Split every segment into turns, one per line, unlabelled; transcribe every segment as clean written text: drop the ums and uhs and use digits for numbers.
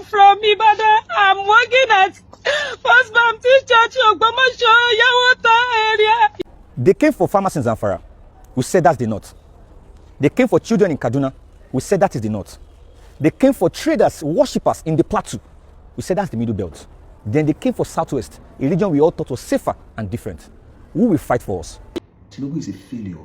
from Ibadan. I'm working at First Baptist Church Ogbomoso, Yawota area.
They came for farmers in Zamfara. We said that's the north. They came for children in Kaduna. We said that is the north. They came for traders, worshippers in the plateau. We said that's the middle belt. Then they came for southwest, a region we all thought was safer and different. Who will fight for us?
Tinubu is a failure.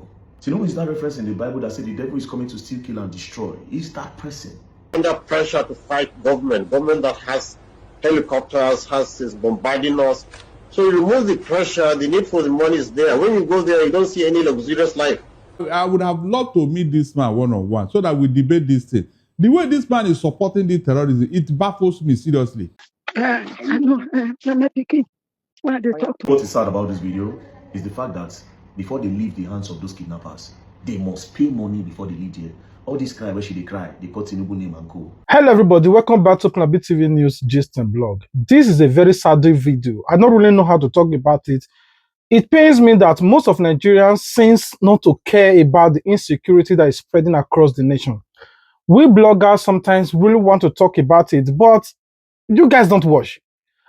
Tinubu is that reference in the Bible that said the devil is coming to steal, kill, and destroy. He's that person.
Under pressure to fight government that has helicopters, is bombarding us. So you remove the pressure, the need for the money is there. When you go there, you don't see any luxurious life.
I would have loved to meet this man one-on-one so that we debate this thing. The way this man is supporting the terrorism, it baffles me seriously.
What is sad about this video is the fact that before they leave the hands of those kidnappers, they must pay money before they leave there. All this cry, where should they cry? They call Tinubu name and go.
Hello everybody, welcome back to Plan B TV News Gist and Blog. This is a very sad video. I don't really know how to talk about it. It pains me that most of Nigerians seems not to care about the insecurity that is spreading across the nation. We bloggers sometimes really want to talk about it, but you guys don't watch.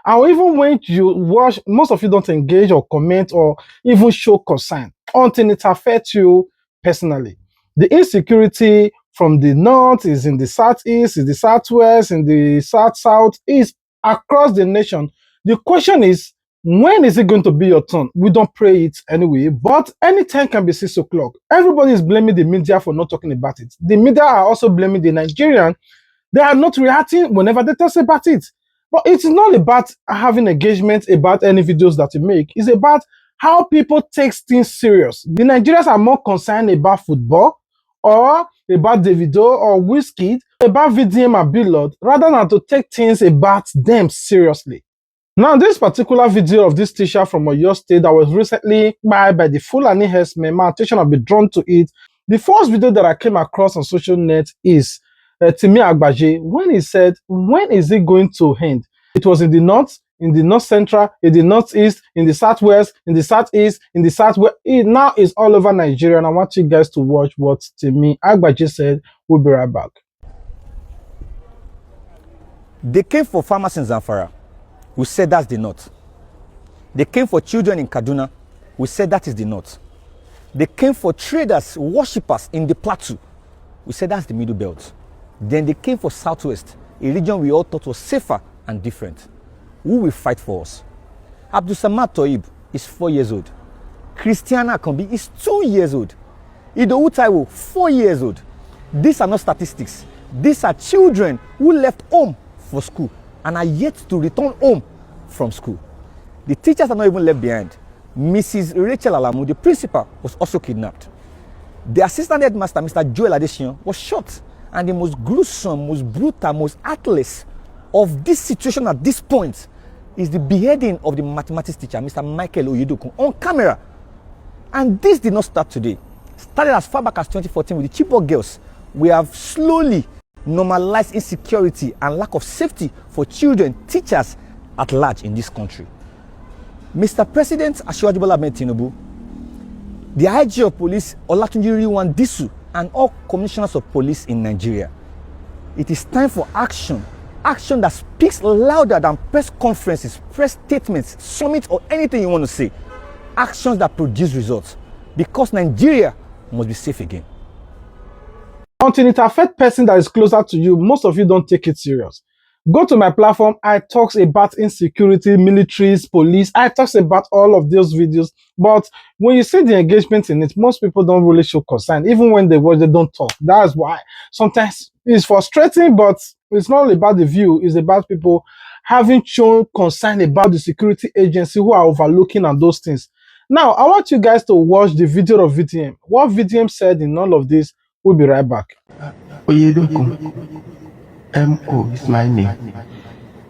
And even when you watch, most of you don't engage or comment or even show concern until it affects you personally. The insecurity from the north is in the southeast, in the southwest, in the south is across the nation. The question is, when is it going to be your turn? We don't pray it anyway, but anytime can be 6 o'clock. Everybody is blaming the media for not talking about it. The media are also blaming the Nigerian. They are not reacting whenever they talk about it. But it's not about having engagement about any videos that you make. It's about how people take things serious. The Nigerians are more concerned about football or about Davido or Wizkid, about VDM and Billboard, rather than to take things about them seriously. Now, this particular video of this teacher from Oyo State that was recently by the Fulani herdsmen, my attention have been drawn to it. The first video that I came across on social net is Timi Agbaje, when he said, when is it going to end? It was in the north central, in the northeast, in the southwest, in the southeast, in the southwest. It now is all over Nigeria, and I want you guys to watch what Timi Agbaje said. We'll be right back.
They came for farmers in Zamfara. We said that's the north. They came for children in Kaduna. We said that is the north. They came for traders, worshippers in the plateau. We said that's the middle belt. Then they came for southwest, a region we all thought was safer and different. Who will fight for us? Abdul Samad Toib is 4 years old. Christiana Akambi is 2 years old. Idowu Taiwo, 4 years old. These are not statistics. These are children who left home for school and are yet to return home from school. The teachers are not even left behind. Mrs. Rachel Alamu, the principal, was also kidnapped. The assistant headmaster, Mr. Joel Adesina, was shot. And the most gruesome, most brutal, most heartless of this situation at this point is the beheading of the mathematics teacher, Mr. Michael Oyedeokun, on camera. And this did not start today. Started as far back as 2014 with the Chibok girls. We have slowly normalized insecurity and lack of safety for children, teachers at large in this country. Mr. President Asiwaju Bola Ahmed Tinubu, the IG of police Olatunji Riwan Disu, and all commissioners of police in Nigeria, it is time for action. Action that speaks louder than press conferences, press statements, summits, or anything you want to say. Actions that produce results. Because Nigeria must be safe again.
Until it affects person that is closer to you, most of you don't take it serious. Go to my platform. I talk about insecurity, militaries, police. I talk about all of those videos. But when you see the engagement in it, most people don't really show concern. Even when they watch, they don't talk. That's why sometimes it's frustrating, but it's not about the view. It's about people having shown concern about the security agency who are overlooking and those things. Now, I want you guys to watch the video of VTM. What VTM said in all of this. We'll be right back.
MO is my name.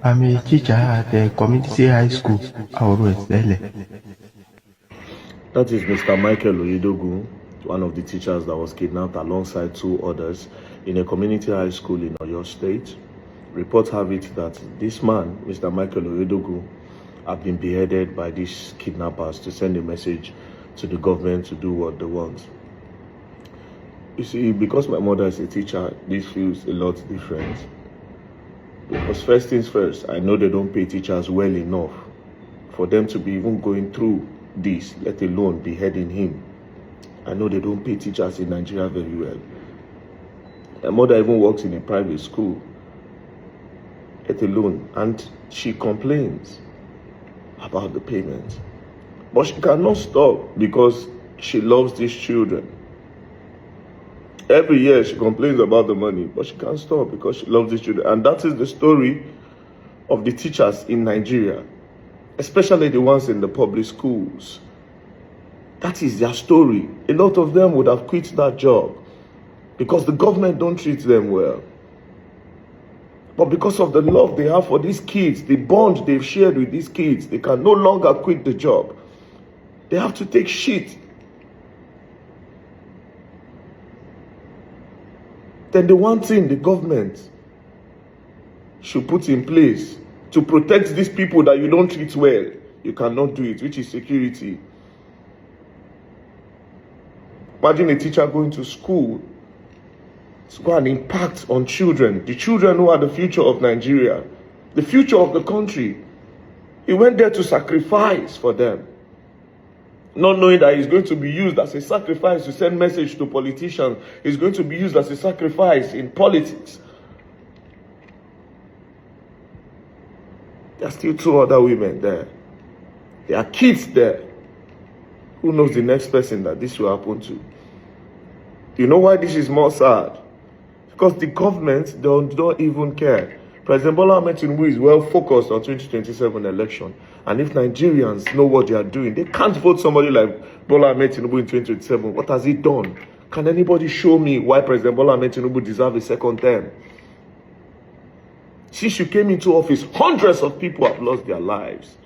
I'm a teacher at the community high school, Aurosele.
That is Mr. Michael Oyedeokun, one of the teachers that was kidnapped alongside 2 others in a community high school in Oyo State. Reports have it that this man, Mr. Michael Oyedeokun, have been beheaded by these kidnappers to send a message to the government to do what they want. You see, because my mother is a teacher, this feels a lot different. Because first things first, I know they don't pay teachers well enough for them to be even going through this, let alone beheading him. I know they don't pay teachers in Nigeria very well. My mother even works in a private school, let alone, and she complains about the payment. But she cannot stop because she loves these children. Every year she complains about the money, but she can't stop because she loves these children. And that is the story of the teachers in Nigeria, especially the ones in the public schools. That is their story. A lot of them would have quit that job because the government don't treat them well. But because of the love they have for these kids, the bond they've shared with these kids, they can no longer quit the job. They have to take shit. Then the one thing the government should put in place to protect these people that you don't treat well, you cannot do it, which is security. Imagine a teacher going to school to go and impact on children, the children who are the future of Nigeria, the future of the country. He went there to sacrifice for them, not knowing that he's going to be used as a sacrifice to send message to politicians. He's going to be used as a sacrifice in politics. There are still 2 other women there. There are kids there. Who knows the next person that this will happen to? You know why this is more sad? Because the government don't even care. President Bola Ahmed Tinubu is well focused on 2027 election. And if Nigerians know what they are doing, they can't vote somebody like Bola Ahmed Tinubu in 2027. What has he done? Can anybody show me why President Bola Ahmed Tinubu deserves a second term? Since you came into office, hundreds of people have lost their lives.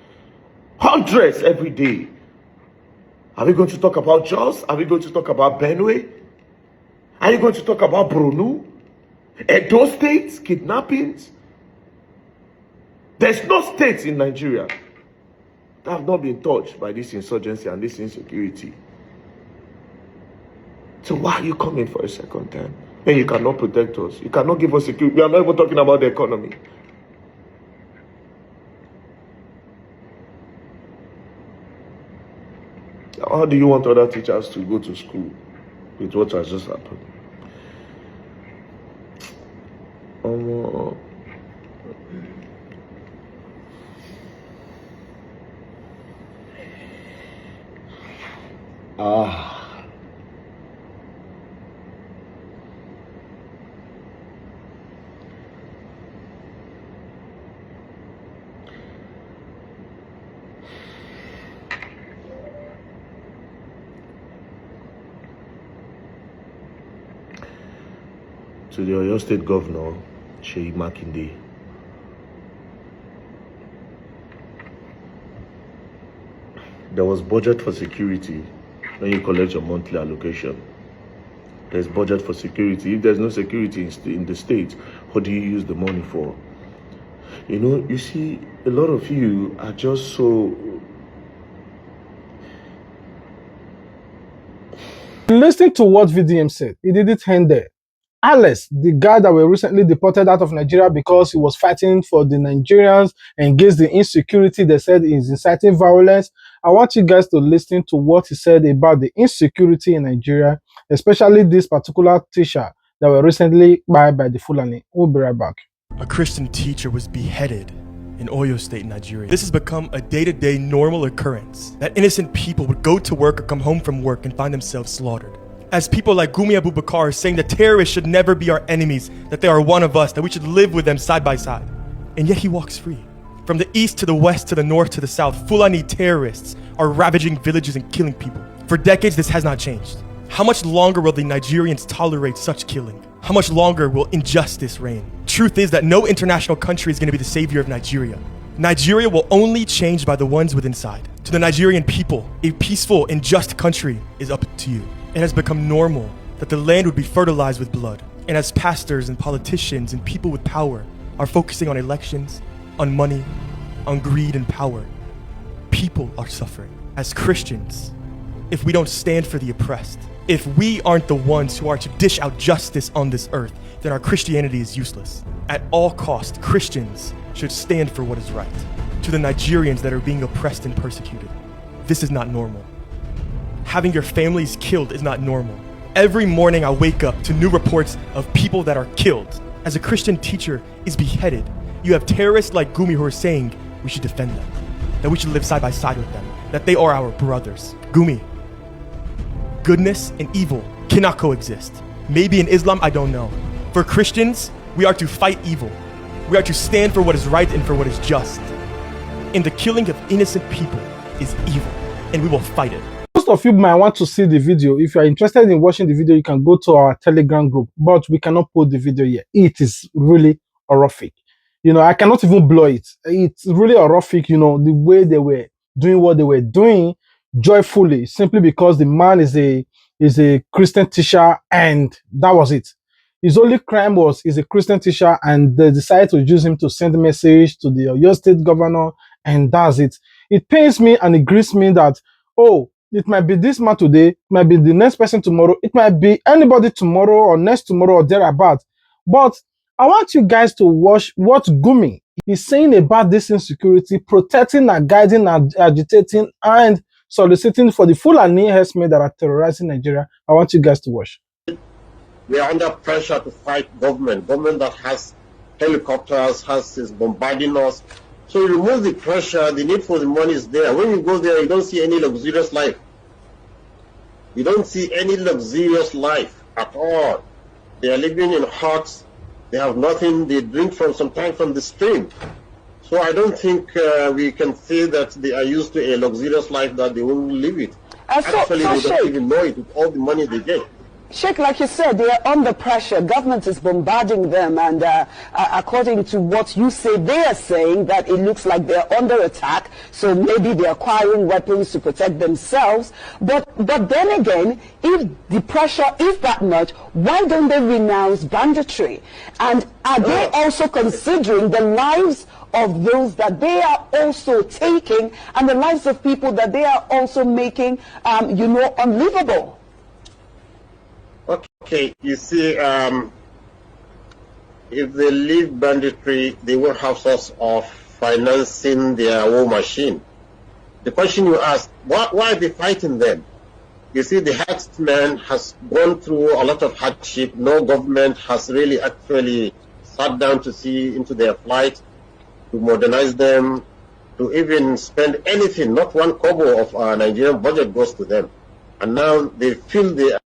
Hundreds every day. Are we going to talk about Jos? Are we going to talk about Benue? Are you going to talk about Brunu? Edo states, kidnappings? There's no states in Nigeria that have not been touched by this insurgency and this insecurity. So why are you coming for a second term? And you cannot protect us. You cannot give us security. We are not even talking about the economy. How do you want other teachers to go to school with what has just happened? To the Oyo State Governor, Sheyi Makinde. There was budget for security when you collect your monthly allocation. There's budget for security. If there's no security in the state, what do you use the money for? You know, you see, a lot of you are just so...
Listening to what VDM said, it didn't end there. Alex, the guy that were recently deported out of Nigeria because he was fighting for the Nigerians against the insecurity they said is inciting violence. I want you guys to listen to what he said about the insecurity in Nigeria, especially this particular teacher that were recently by the Fulani. We'll be right back.
A Christian teacher was beheaded in Oyo State, Nigeria. This has become a day-to-day normal occurrence that innocent people would go to work or come home from work and find themselves slaughtered. As people like Gumi Abubakar are saying that terrorists should never be our enemies, that they are one of us, that we should live with them side by side. And yet he walks free. From the east to the west to the north to the south, Fulani terrorists are ravaging villages and killing people. For decades, this has not changed. How much longer will the Nigerians tolerate such killing? How much longer will injustice reign? Truth is that no international country is going to be the savior of Nigeria. Nigeria will only change by the ones within inside. To the Nigerian people, a peaceful and just country is up to you. It has become normal that the land would be fertilized with blood. And as pastors and politicians and people with power are focusing on elections, on money, on greed and power, people are suffering. As Christians, if we don't stand for the oppressed. If we aren't the ones who are to dish out justice on this earth, then our Christianity is useless. At all costs, Christians should stand for what is right. To the Nigerians that are being oppressed and persecuted, this is not normal. Having your families killed is not normal. Every morning I wake up to new reports of people that are killed. As a Christian teacher is beheaded, you have terrorists like Gumi who are saying we should defend them, that we should live side by side with them, that they are our brothers. Gumi, goodness and evil cannot coexist. Maybe in Islam, I don't know. For Christians, we are to fight evil. We are to stand for what is right and for what is just. And the killing of innocent people is evil, and we will fight it.
Most of you might want to see the video. If you are interested in watching the video, you can go to our Telegram group, but we cannot put the video here. It is really horrific. You know, I cannot even blow it. It's really horrific, you know, the way they were doing what they were doing joyfully, simply because the man is a Christian teacher, and that was it. His only crime was he's a Christian teacher, and they decided to use him to send a message to the Oyo State governor, and that's it. It pains me and it grieves me that, oh, it might be this man today, it might be the next person tomorrow, it might be anybody tomorrow or next tomorrow or thereabout. But I want you guys to watch what Gumi is saying about this insecurity, protecting and guiding and agitating and soliciting for the Fulani herdsmen that are terrorizing Nigeria. I want you guys to watch.
We are under pressure to fight government that has helicopters, is bombarding us. So you remove the pressure, the need for the money is there. When you go there, you don't see any luxurious life. You don't see any luxurious life at all. They are living in huts. They have nothing. They drink sometimes from the stream. So I don't think we can say that they are used to a luxurious life that they won't live it. Actually, they don't even know it with all the money they get.
Sheikh, like you said, they are under pressure. Government is bombarding them, and according to what you say, they are saying that it looks like they're under attack, so maybe they're acquiring weapons to protect themselves. But then again, if the pressure is that much, why don't they renounce banditry? And are they also considering the lives of those that they are also taking, and the lives of people that they are also making, unlivable?
Okay, you see, if they leave banditry, they will have source of financing their war machine. The question you ask, why are they fighting them? You see, the herdsman has gone through a lot of hardship. No government has really actually sat down to see into their plight, to modernize them, to even spend anything. Not one kobo of our Nigerian budget goes to them. And now they feel they are...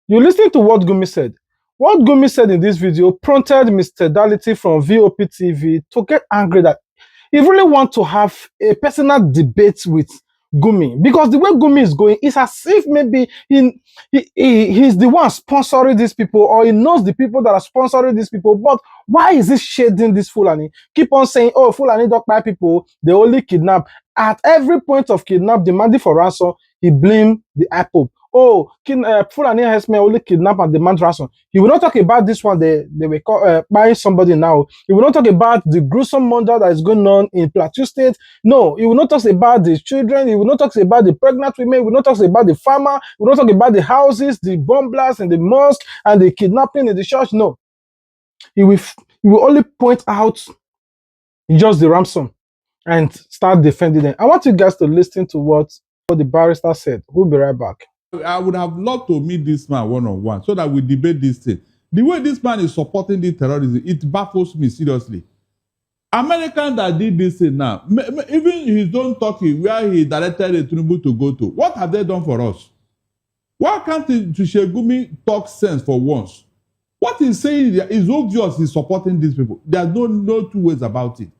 You listen to what Gumi said. What Gumi said in this video prompted Mr. Dality from VOP TV to get angry that he really wants to have a personal debate with Gumi, because the way Gumi is going is as if maybe he's the one sponsoring these people, or he knows the people that are sponsoring these people. But why is he shading this Fulani? Keep on saying, oh, Fulani don't buy people, they only kidnap. At every point of kidnap, demanding for ransom, he blamed the IPOB. Oh, Fulani herdsmen only kidnap and demand ransom. He will not talk about this one. They were buying somebody now. He will not talk about the gruesome murder that is going on in Plateau State. No, he will not talk about the children. He will not talk about the pregnant women. He will not talk about the farmer. He will not talk about the houses, the bomb blasts in the mosque, and the kidnapping in the church. No, he will only point out just the ransom and start defending them. I want you guys to listen to what the barrister said. We'll be right back.
I would have loved to meet this man one-on-one so that we debate this thing. The way this man is supporting the terrorism, it baffles me seriously. American that did this thing now, even his own Turkey, where he directed Tinubu to go to, what have they done for us? Why can't Gumi talk sense for once? What he's saying is obvious he's supporting these people. There's no two ways about it.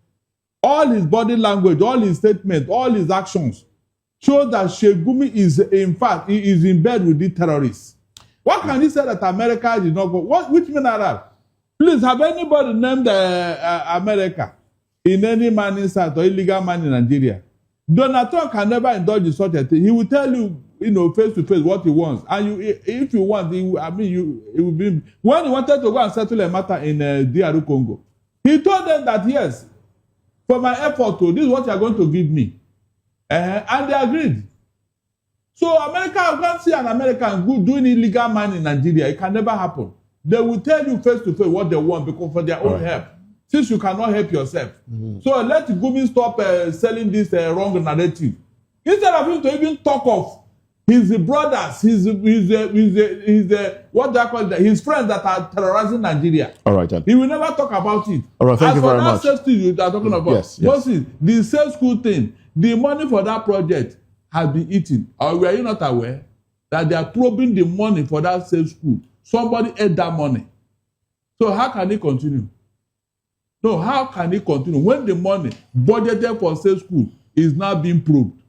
All his body language, all his statements, all his actions show that Gumi is, in fact, he is in bed with the terrorists. What can he say that America did not go? Which men are that? Please, have anybody named America in any mining site or illegal mine in Nigeria? Donald Trump can never indulge in such a thing. He will tell you, face to face what he wants. And if you want, it will be. When he wanted to go and settle a matter in DR Congo, he told them that, yes, for my effort, this is what you are going to give me. And they agreed. So America, I can't see an American go doing illegal mining in Nigeria. It can never happen. They will tell you face to face what they want because for their own help. Since you cannot help yourself. So let Gumi stop selling this wrong narrative. Instead of him to even talk of his brothers, his what they call it, his friends that are terrorizing Nigeria.
All right, then.
He will never talk about it.
All right, thank you very much.
As for that safety you are talking about,
yes.
Moses, the same school thing, the money for that project has been eaten. Or were you not aware that they are probing the money for that same school? Somebody ate that money. So how can he continue? No, how can he continue when the money budgeted for same school is now being probed?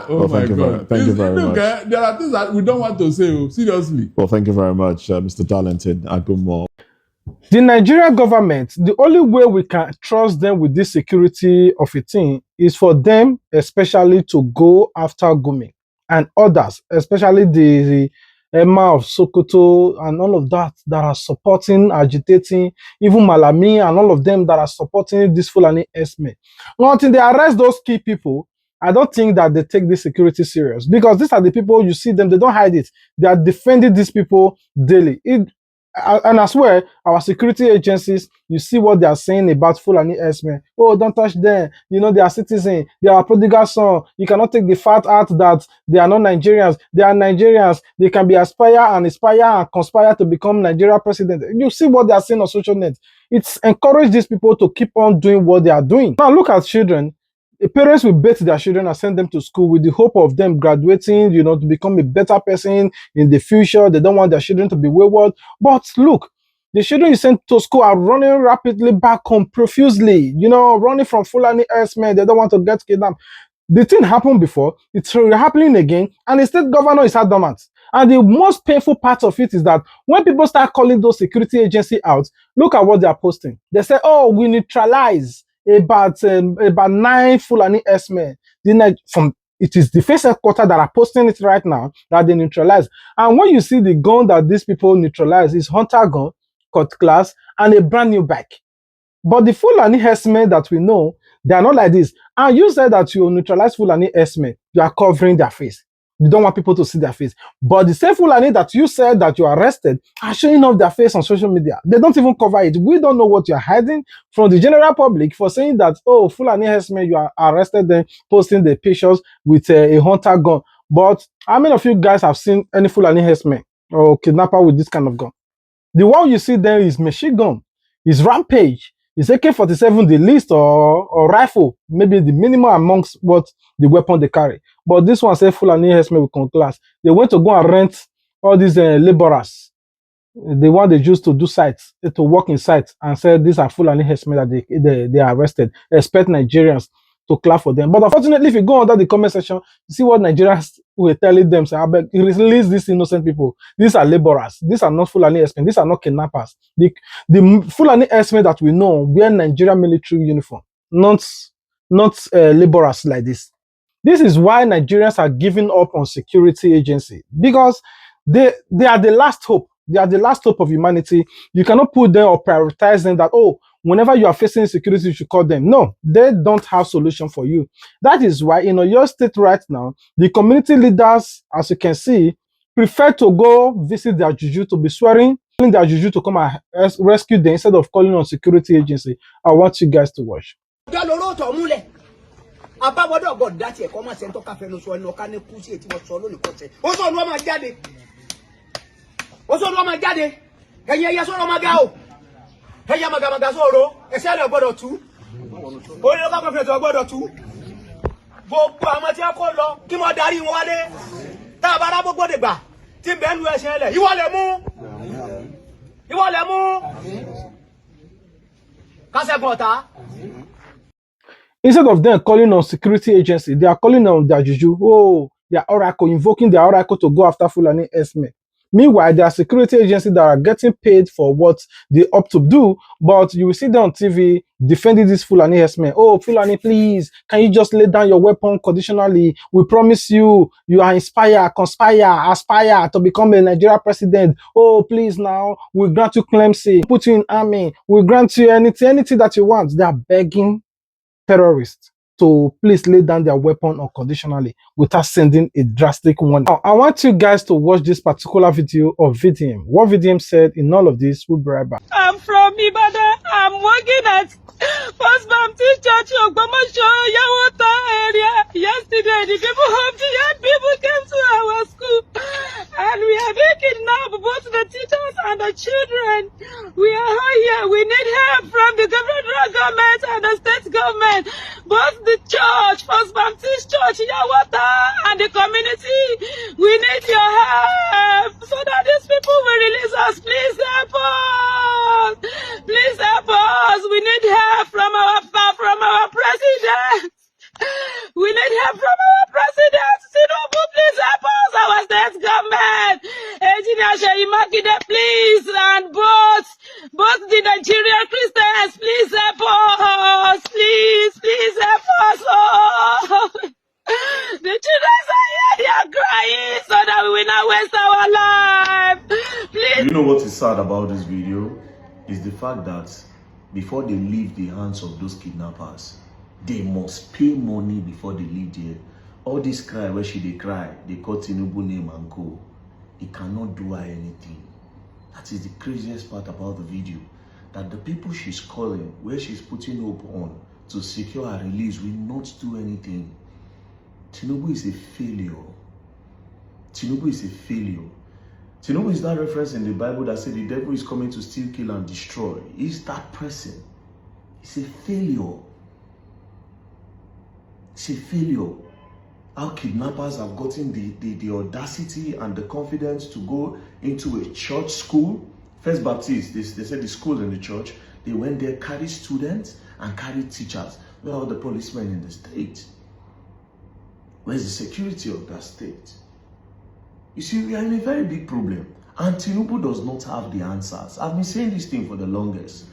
Oh my God.
Thank you very much.
There are things that we don't want to say, seriously.
Well, thank you very much, Mr. Talented Agumo.
The Nigerian government, the only way we can trust them with this security of a thing is for them, especially to go after Gumi and others, especially the Emma of Sokoto and all of that are supporting, agitating, even Malami and all of them that are supporting this Fulani Esme. Until they arrest those key people, I don't think that they take this security serious because these are the people, you see them, they don't hide it. They are defending these people daily. And I swear, our security agencies, you see what they are saying about Fulani Esme. Oh, don't touch them. You know, they are citizens. They are prodigal son. You cannot take the fact out that they are not Nigerians. They are Nigerians. They can be aspire and conspire to become Nigeria president. You see what they are saying on social net. It's encouraged these people to keep on doing what they are doing. Now, look at children. Parents will bet their children and send them to school with the hope of them graduating, you know, to become a better person in the future. They don't want their children to be wayward. But look, the children you sent to school are running rapidly back home profusely, you know, running from Fulani herdsmen. They don't want to get kidnapped. The thing happened before, it's happening again, and the state governor is adamant. And the most painful part of it is that when people start calling those security agencies out, look at what they are posting. They say, oh, we neutralize about 9 Fulani herdsmen. It is the defense headquarters that are posting it right now that they neutralize. And when you see the gun that these people neutralize, is hunter gun, cutlass, and a brand new bike. But the Fulani herdsmen that we know, they are not like this. And you said that you neutralize Fulani herdsmen, you are covering their face. You don't want people to see their face. But the same Fulani that you said that you arrested are showing off their face on social media. They don't even cover it. We don't know what you're hiding from the general public for saying that, oh, Fulani herdsmen, you are arrested them, posting the pictures with a hunter gun. But how many of you guys have seen any Fulani herdsmen or kidnapper with this kind of gun? The one you see there is machine gun, is rampage, is AK-47 the least or rifle, maybe the minimum amongst what the weapon they carry. But this one said Fulani herdsmen with cutlass. They went to go and rent all these laborers, the one they used to do sites, to work in sites, and said these are Fulani herdsmen that they arrested. Expect Nigerians to clap for them. But unfortunately, if you go under the comment section, you see what Nigerians were telling them, say, I beg, release these innocent people. These are laborers. These are not Fulani herdsmen. These are not kidnappers. The Fulani herdsmen that we know wear Nigerian military uniform, not laborers like this. This is why Nigerians are giving up on security agency, because they are the last hope. They are the last hope of humanity. You cannot put them or prioritize them that, oh, whenever you are facing insecurity, you should call them. No, they don't have solution for you. That is why in your state right now, the community leaders, as you can see, prefer to go visit their juju, to be swearing, telling their juju to come and rescue them instead of calling on security agency. I want you guys to watch.
Ẹ̀yà màgàmàgà sọ̀rọ̀ ẹ̀sẹ̀ rẹ̀ gbọ́dọ̀ tú. Orí ló kọ́kọ́ fẹ̀tọ̀ gbọ́dọ̀ tú. Gbogbo àwọn tí a kó lọ kí wọ́n darí wọn wálé. Tá a bá rá gbogbo dìgbà tí bẹ́ẹ̀ nu ẹ̀sẹ̀ rẹ̀. Ìwọ lè mú. Ìwọ lè mú. Kásẹ̀kùn ọ̀tá.
Instead of them calling on security agency, they are calling on their juju. Oh, their oracle, invoking their oracle to go after Fulani herdsmen. Meanwhile, there are security agencies that are getting paid for what they opt to do, but you will see them on TV defending this Fulani herdsmen. Oh, Fulani, please, can you just lay down your weapon conditionally? We promise you, you are inspired, conspire, aspire to become a Nigeria president. Oh, please now, we grant you clemency, put you in army, we grant you anything that you want. They are begging terrorists. to please lay down their weapon unconditionally without sending a drastic warning. Now, I want you guys to watch this particular video of VDM. What VDM said in all of this, we'll be right back.
I'm from Ibadan. I'm working at First Baptist Church Ogbomoso Yawota area. Yesterday, the young people came to our school, and we are making now both the teachers and the children. We are all here. We need help from the federal government and the state government, both the church, First Baptist Church Yawota, and the community. We need your help so that these people will release us. Please help us. Please help us. We need help from our president. We need help from our president. Tinubu, please help us. Our state government. Engineer Sheyi Makinde, please. And both the Nigerian Christians, please help us. Please help us. Oh. The children are here, they are crying so that we will not waste our life. Please.
You know what is sad about this video? Is the fact that before they leave the hands of those kidnappers, they must pay money before they leave there. All this cry, where she they cry, they call Tinubu name and go. He cannot do her anything. That is the craziest part about the video. That the people she's calling, where she's putting hope on to secure her release, will not do anything. Tinubu is a failure. Tinubu is a failure. Tinubu is that reference in the Bible that said the devil is coming to steal, kill, and destroy. He's that person. It's a failure. It's a failure. Our kidnappers have gotten the audacity and the confidence to go into a church school. First Baptist, they said the school in the church. They went there, carried students and carried teachers. Where are all the policemen in the state? Where's the security of that state? You see, we are in a very big problem. And Tinubu does not have the answers. I've been saying this thing for the longest.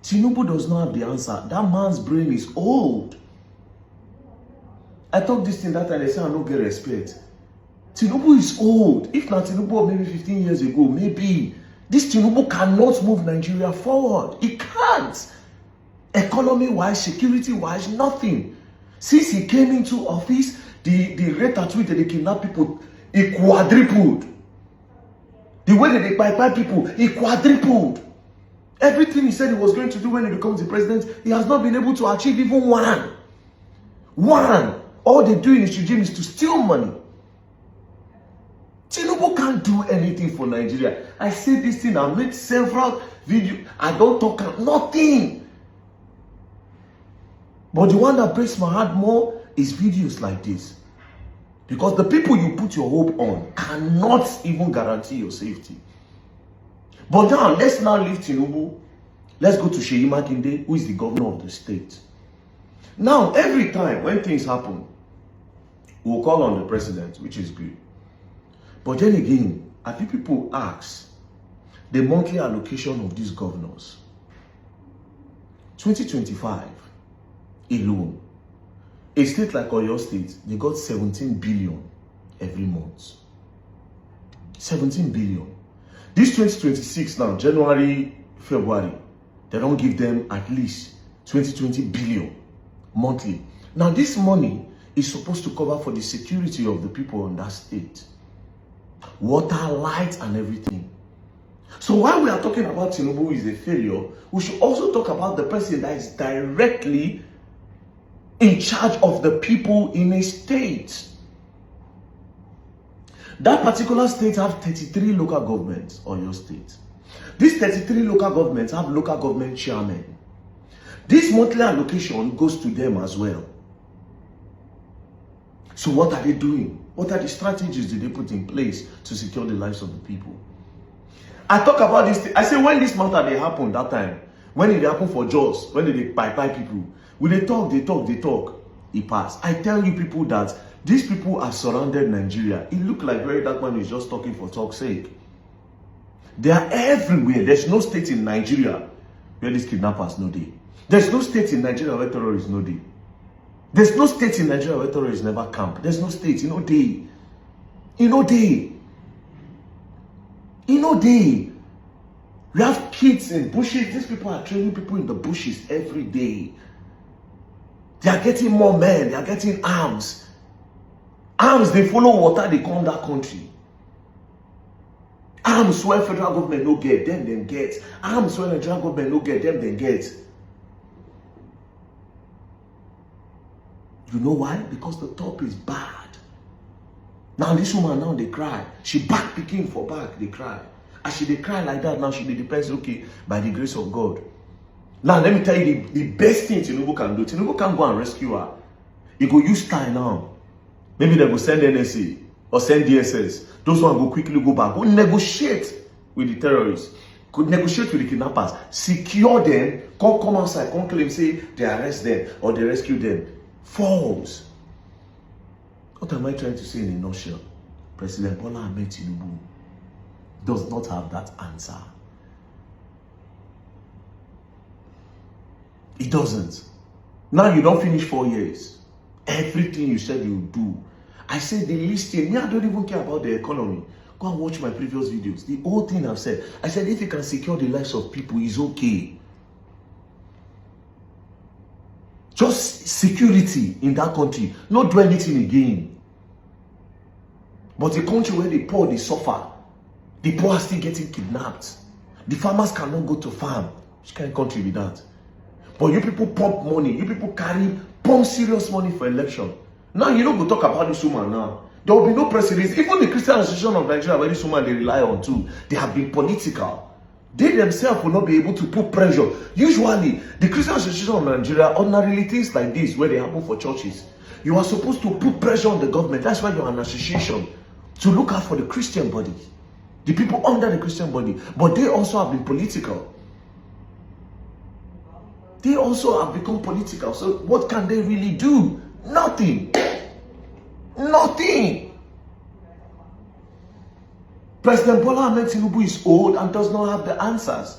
Tinubu does not have the answer. That man's brain is old. I talked this thing that time, they say I don't get respect. Tinubu is old. If not Tinubu maybe 15 years ago, maybe. This Tinubu cannot move Nigeria forward. He can't. Economy-wise, security-wise, nothing. Since he came into office, the rate at which they kidnap people, it quadrupled. The way that they buy people, it quadrupled. Everything he said he was going to do when he becomes the president, he has not been able to achieve even one. One. All they do in his regime is to steal money. Tinubu can't do anything for Nigeria. I say this thing, I made several videos. I don't talk nothing. But the one that breaks my heart more is videos like this. Because the people you put your hope on cannot even guarantee your safety. But now, let's now leave Tinubu. Let's go to Sheyi Makinde, who is the governor of the state. Now, every time when things happen, we'll call on the president, which is good. But then again, I think people ask the monthly allocation of these governors. 2025 alone, a state like Oyo State, they got 17 billion every month. 17 billion. This 2026 now, January, February, they don't give them at least 20 billion monthly. Now this money is supposed to cover for the security of the people in that state. Water, light, and everything. So while we are talking about Tinubu is a failure, we should also talk about the person that is directly in charge of the people in a state. That particular state have 33 local governments, or your state. These 33 local governments have local government chairmen. This monthly allocation goes to them as well. So what are they doing? What are the strategies that they put in place to secure the lives of the people? I talk about this. I say when this matter they happen that time, when it happened for Jos, when they buy people, when they talk, it passed. I tell you people that these people are surrounded Nigeria. It look like very that man is just talking for talk's sake. They are everywhere. There's no state in Nigeria where these kidnappers no day. There's no state in Nigeria where terrorists no day. There's no state in Nigeria where terrorists never camp. There's no state, you know, day. You know, day. You know, day. We have kids in bushes. These people are training people in the bushes every day. They are getting more men. They are getting arms. Arms, they follow water, they come that country. Arms where federal government no get, them get. Arms where Nigerian government no get, them get. You know why? Because the top is bad. Now this woman now they cry. She back picking for back, they cry. As she they cry like that, now she depends, okay, by the grace of God. Now let me tell you the best thing Tinubu can do. Tinubu can go and rescue her. He go use time now. Maybe they go send NSA or send DSS. Those ones go quickly go back. Go negotiate with the terrorists. Could negotiate with the kidnappers. Secure them. Come outside. Come claim, say they arrest them or they rescue them. False. What am I trying to say in a nutshell? President Bola Ahmed Tinubu does not have that answer. He doesn't. Now you don't finish 4 years. Everything you said you would do. I said the least thing. Me, I don't even care about the economy. Go and watch my previous videos. The whole thing I've said. I said if you can secure the lives of people, it's okay. Just security in that country. Not do anything again. But a country where the poor, they suffer. The poor are still getting kidnapped. The farmers cannot go to farm. Which kind of country be that? But you people pump money. You people pump serious money for election. Now you don't go talk about this woman now. There will be no press release. Even the Christian Association of Nigeria, where this woman they rely on too, they have been political. They themselves will not be able to put pressure. Usually, the Christian Association of Nigeria, ordinarily things like this, where they happen for churches, you are supposed to put pressure on the government. That's why you're an association, to look out for the Christian body, the people under the Christian body. But they also have been political. They also have become political. So what can they really do? Nothing. Nothing. President Bola Ahmed Tinubu is old and does not have the answers.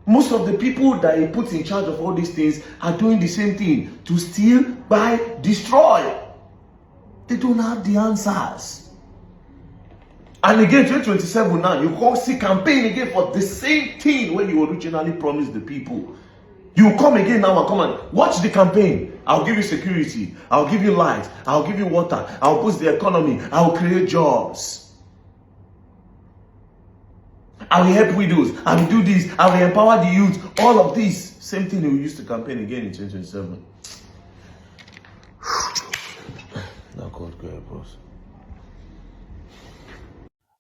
Most of the people that he puts in charge of all these things are doing the same thing. To steal, buy, destroy. They don't have the answers. And again, 2027 now, you come see campaign again for the same thing when you originally promised the people. You come again now and come and watch the campaign. I'll give you security. I'll give you light. I'll give you water. I'll boost the economy. I'll create jobs. I will help widows. I will do this. I will empower the youth. All of this. Same thing we used to campaign again in 2027. Now God go help us.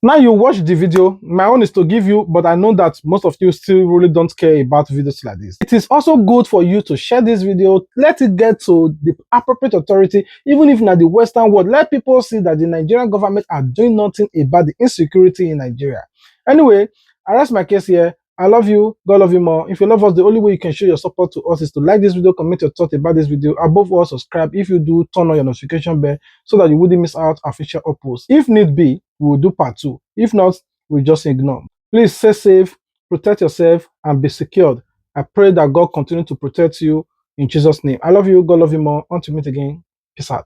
Now you watch the video, my own is to give you, but I know that most of you still really don't care about videos like this. It is also good for you to share this video, let it get to the appropriate authority, even if not the Western world. Let people see that the Nigerian government are doing nothing about the insecurity in Nigeria. Anyway, I rest my case here. I love you. God love you more. If you love us, the only way you can show your support to us is to like this video, comment your thoughts about this video. Above all, subscribe. If you do, turn on your notification bell so that you wouldn't miss out our future uploads. If need be, we will do part 2. If not, we'll just ignore. Please stay safe, protect yourself, and be secured. I pray that God continue to protect you in Jesus' name. I love you. God love you more. Until we meet again. Peace out.